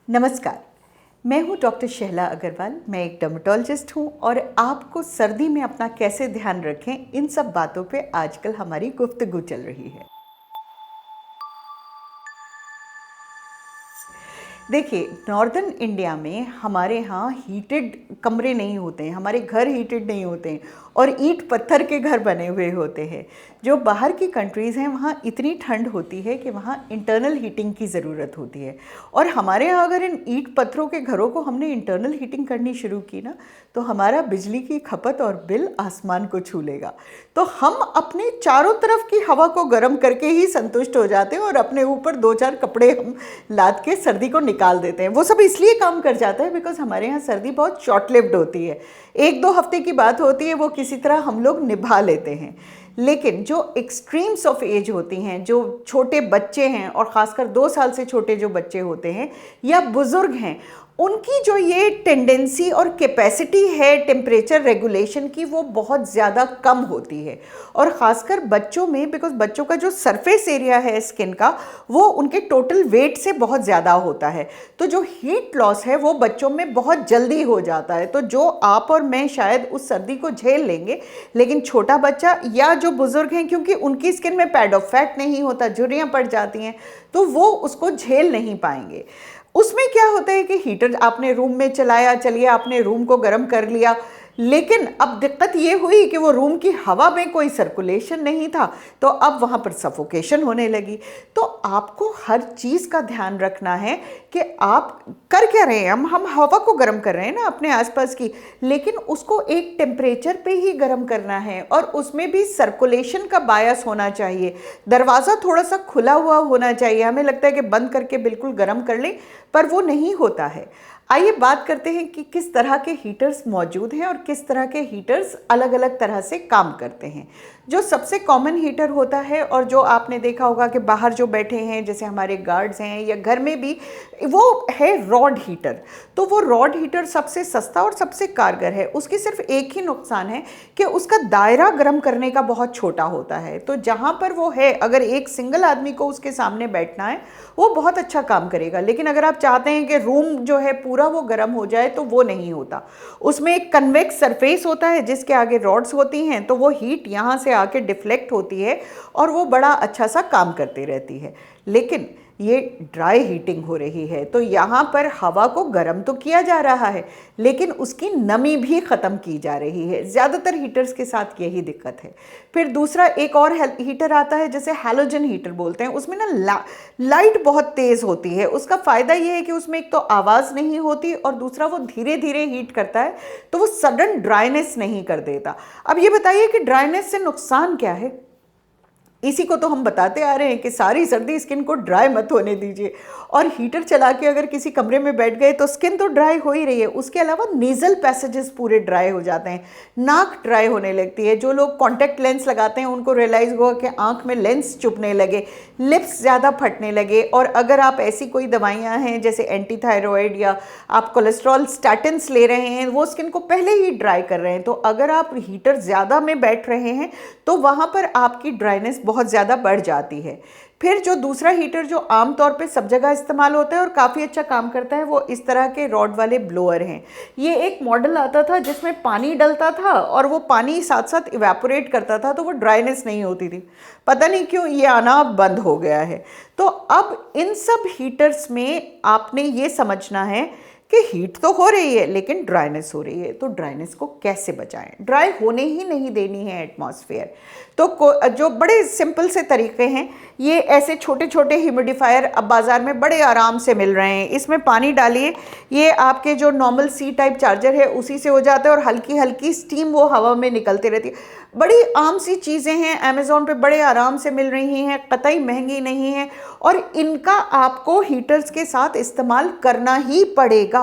नमस्कार, मैं हूँ डॉक्टर शहला अग्रवाल। मैं एक डर्मेटोलॉजिस्ट हूँ और आपको सर्दी में अपना कैसे ध्यान रखें इन सब बातों पे आजकल हमारी गुफ्तगू चल रही है। देखिए, नॉर्दर्न इंडिया में हमारे यहाँ हीटेड कमरे नहीं होते हैं, हमारे घर हीटेड नहीं होते हैं और ईंट पत्थर के घर बने हुए होते हैं। जो बाहर की कंट्रीज़ हैं वहाँ इतनी ठंड होती है कि वहाँ इंटरनल हीटिंग की ज़रूरत होती है। और हमारे यहाँ अगर इन ईंट पत्थरों के घरों को हमने इंटरनल हीटिंग करनी शुरू की ना, तो हमारा बिजली की खपत और बिल आसमान को छू लेगा। तो हम अपने चारों तरफ की हवा को गर्म करके ही संतुष्ट हो जाते हैं और अपने ऊपर दो चार कपड़े हम लाद के सर्दी को निकाल देते हैं। वो सब इसलिए काम कर जाता है बिकॉज हमारे यहाँ सर्दी बहुत शॉर्ट लिव्ड होती है, 1-2 हफ्ते की बात होती है, वो किसी तरह हम लोग निभा लेते हैं। लेकिन जो एक्सट्रीम्स ऑफ एज होती हैं, जो छोटे बच्चे हैं और ख़ासकर 2 साल से छोटे जो बच्चे होते हैं या बुज़ुर्ग हैं, उनकी जो ये टेंडेंसी और कैपेसिटी है टेम्परेचर रेगुलेशन की, वो बहुत ज़्यादा कम होती है। और ख़ासकर बच्चों में, बिकॉज बच्चों का जो सरफेस एरिया है स्किन का, वो उनके टोटल वेट से बहुत ज़्यादा होता है। तो जो हीट लॉस है वो बच्चों में बहुत जल्दी हो जाता है। तो जो आप और मैं शायद उस सर्दी को झेल लेंगे, लेकिन छोटा बच्चा या जो बुज़ुर्ग हैं, क्योंकि उनकी स्किन में पैड ऑफ फैट नहीं होता, झुर्रियाँ पड़ जाती हैं, तो वो उसको झेल नहीं पाएंगे। उसमें क्या होता है कि हीटर आपने रूम में चलाया, चलिए आपने रूम को गर्म कर लिया, लेकिन अब दिक्कत ये हुई कि वो रूम की हवा में कोई सर्कुलेशन नहीं था, तो अब वहाँ पर सफोकेशन होने लगी। तो आपको हर चीज़ का ध्यान रखना है कि आप कर क्या रहे हैं। हम हवा को गर्म कर रहे हैं ना अपने आसपास की, लेकिन उसको एक टेम्परेचर पे ही गर्म करना है और उसमें भी सर्कुलेशन का बायस होना चाहिए। दरवाज़ा थोड़ा सा खुला हुआ होना चाहिए। हमें लगता है कि बंद करके बिल्कुल गर्म कर लें, पर वो नहीं होता है। आइए बात करते हैं कि किस तरह के हीटर्स मौजूद हैं और किस तरह के हीटर्स अलग अलग तरह से काम करते हैं। जो सबसे कॉमन हीटर होता है और जो आपने देखा होगा कि बाहर जो बैठे हैं, जैसे हमारे गार्ड्स हैं या घर में भी, वो है रॉड हीटर। तो वो रॉड हीटर सबसे सस्ता और सबसे कारगर है। उसकी सिर्फ एक ही नुकसान है कि उसका दायरा गर्म करने का बहुत छोटा होता है। तो जहाँ पर वो है, अगर एक सिंगल आदमी को उसके सामने बैठना है, वो बहुत अच्छा काम करेगा। लेकिन अगर आप चाहते हैं कि रूम जो है पूरा वो गर्म हो जाए, तो वो नहीं होता। उसमें एक कन्वेक्स सरफेस होता है जिसके आगे रॉड्स होती हैं, तो वो हीट यहाँ से आके डिफ्लेक्ट होती है और वो बड़ा अच्छा सा काम करती रहती है। लेकिन ये ड्राई हीटिंग हो रही है, तो यहाँ पर हवा को गर्म तो किया जा रहा है, लेकिन उसकी नमी भी ख़त्म की जा रही है। ज़्यादातर हीटर्स के साथ यही दिक्कत है। फिर दूसरा एक और हीटर आता है, जैसे हैलोजन हीटर बोलते हैं। उसमें ना लाइट बहुत तेज़ होती है। उसका फ़ायदा ये है कि उसमें एक तो आवाज़ नहीं होती और दूसरा वो धीरे धीरे हीट करता है, तो वो सडन ड्राइनेस नहीं कर देता। अब ये बताइए कि ड्राइनेस से नुकसान क्या है। इसी को तो हम बताते आ रहे हैं कि सारी सर्दी स्किन को ड्राई मत होने दीजिए। और हीटर चला के अगर किसी कमरे में बैठ गए तो स्किन तो ड्राई हो ही रही है, उसके अलावा नेज़ल पैसेजेस पूरे ड्राई हो जाते हैं, नाक ड्राई होने लगती है। जो लोग कॉन्टैक्ट लेंस लगाते हैं उनको रियलाइज़ हुआ कि आँख में लेंस चुभने लगे, लिप्स ज़्यादा फटने लगे। और अगर आप ऐसी कोई दवाइयाँ हैं जैसे एंटी थायरॉयड या आप कोलेस्ट्रॉल स्टैटिन्स ले रहे हैं, वो स्किन को पहले ही ड्राई कर रहे हैं। तो अगर आप हीटर ज़्यादा में बैठ रहे हैं तो वहाँ पर आपकी ड्राइनेस बहुत ज़्यादा बढ़ जाती है। फिर जो दूसरा हीटर जो आमतौर पे सब जगह इस्तेमाल होता है और काफ़ी अच्छा काम करता है, वो इस तरह के रॉड वाले ब्लोअर हैं। ये एक मॉडल आता था जिसमें पानी डलता था और वो पानी साथ साथ इवेपोरेट करता था, तो वो ड्राइनेस नहीं होती थी। पता नहीं क्यों ये आना बंद हो गया है। तो अब इन सब हीटर्स में आपने ये समझना है कि हीट तो हो रही है लेकिन ड्राइनेस हो रही है। तो ड्राइनेस को कैसे बचाएं? ड्राई होने ही नहीं देनी है एटमॉस्फेयर। तो जो बड़े सिंपल से तरीके हैं, ये ऐसे छोटे छोटे ह्यूमिडिफायर अब बाज़ार में बड़े आराम से मिल रहे हैं। इसमें पानी डालिए, ये आपके जो नॉर्मल सी टाइप चार्जर है उसी से हो जाता है और हल्की हल्की स्टीम वो हवा में निकलती रहती है। बड़ी आम सी चीज़ें हैं, अमेज़ॉन पे बड़े आराम से मिल रही हैं, कतई महंगी नहीं है और इनका आपको हीटर्स के साथ इस्तेमाल करना ही पड़ेगा।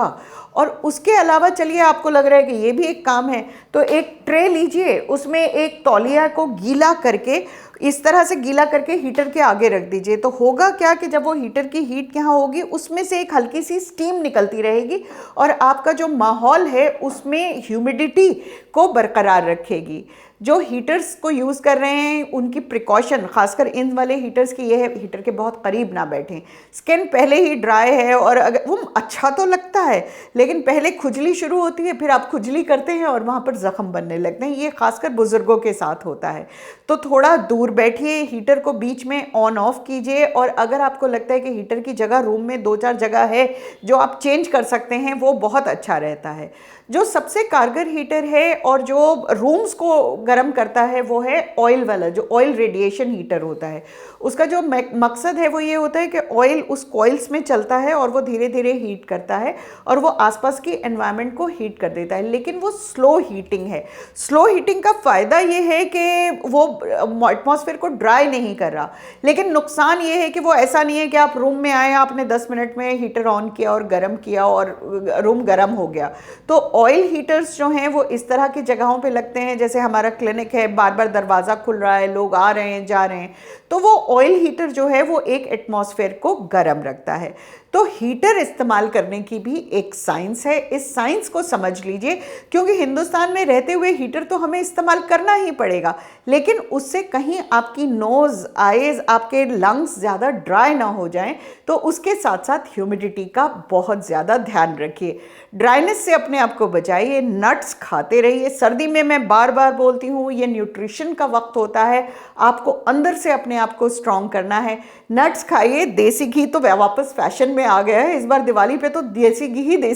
और उसके अलावा चलिए आपको लग रहा है कि ये भी एक काम है, तो एक ट्रे लीजिए, उसमें एक तौलिया को गीला करके इस तरह से गीला करके हीटर के आगे रख दीजिए। तो होगा क्या कि जब वो हीटर की हीट यहाँ होगी, उसमें से एक हल्की सी स्टीम निकलती रहेगी और आपका जो माहौल है उसमें ह्यूमिडिटी को बरकरार रखेगी। जो हीटर्स को यूज़ कर रहे हैं उनकी प्रिकॉशन, खासकर इन वाले हीटर्स की ये है, हीटर के बहुत करीब ना बैठें। स्किन पहले ही ड्राई है और अगर वो अच्छा तो लगता है लेकिन पहले खुजली शुरू होती है, फिर आप खुजली करते हैं और वहाँ पर ज़ख्म बनने लगते हैं। ये खासकर बुज़ुर्गों के साथ होता है। तो थोड़ा दूर बैठिए, हीटर को बीच में ऑन ऑफ कीजिए, और अगर आपको लगता है कि हीटर की जगह रूम में 2-4 जगह है जो आप चेंज कर सकते हैं, वो बहुत अच्छा रहता है। जो सबसे कारगर हीटर है और जो रूम्स को गर्म करता है वो है ऑयल वाला, जो ऑयल रेडिएशन हीटर होता है। उसका जो मकसद है वो ये होता है कि ऑयल उस कॉइल्स में चलता है और वो धीरे धीरे हीट करता है और वो आसपास की एनवायरनमेंट को हीट कर देता है, लेकिन वो स्लो हीटिंग है। स्लो हीटिंग का फ़ायदा ये है कि वो एटमॉस्फेयर को ड्राई नहीं कर रहा, लेकिन नुकसान ये है कि वो ऐसा नहीं है कि आप रूम में आए, आपने 10 मिनट में हीटर ऑन किया और गर्म किया और रूम गर्म हो गया। तो ऑयल हीटर्स जो हैं वो इस तरह की जगहों पे लगते हैं, जैसे हमारा क्लिनिक है, बार बार दरवाज़ा खुल रहा है, लोग आ रहे हैं जा रहे हैं, तो वो ऑयल हीटर जो है वो एक एटमॉस्फेयर को गर्म रखता है। तो हीटर इस्तेमाल करने की भी एक साइंस है, इस साइंस को समझ लीजिए, क्योंकि हिंदुस्तान में रहते हुए हीटर तो हमें इस्तेमाल करना ही पड़ेगा, लेकिन उससे कहीं आपकी नोज़, आईज़, आपके लंग्स ज़्यादा ड्राई ना हो जाएं, तो उसके साथ साथ ह्यूमिडिटी का बहुत ज़्यादा ध्यान रखिए। ड्राइनेस से अपने आप को बचाइए, नट्स खाते रहिए। सर्दी में मैं बार बार बोलती हूँ, ये न्यूट्रिशन का वक्त होता है, आपको अंदर से अपने आप को स्ट्रॉन्ग करना है। नट्स खाइए, देसी घी तो वापस फैशन में आ गया है, इस बार दिवाली पे तो देसी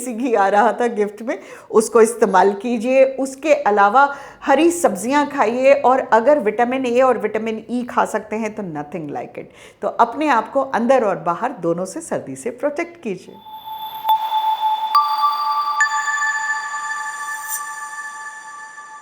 घी आ रहा था गिफ्ट में, उसको इस्तेमाल कीजिए। उसके अलावा हरी सब्जियां खाइए, और अगर विटामिन ए और विटामिन ई खा सकते हैं तो नथिंग लाइक इट। तो अपने आप को अंदर और बाहर दोनों से सर्दी से प्रोटेक्ट कीजिए।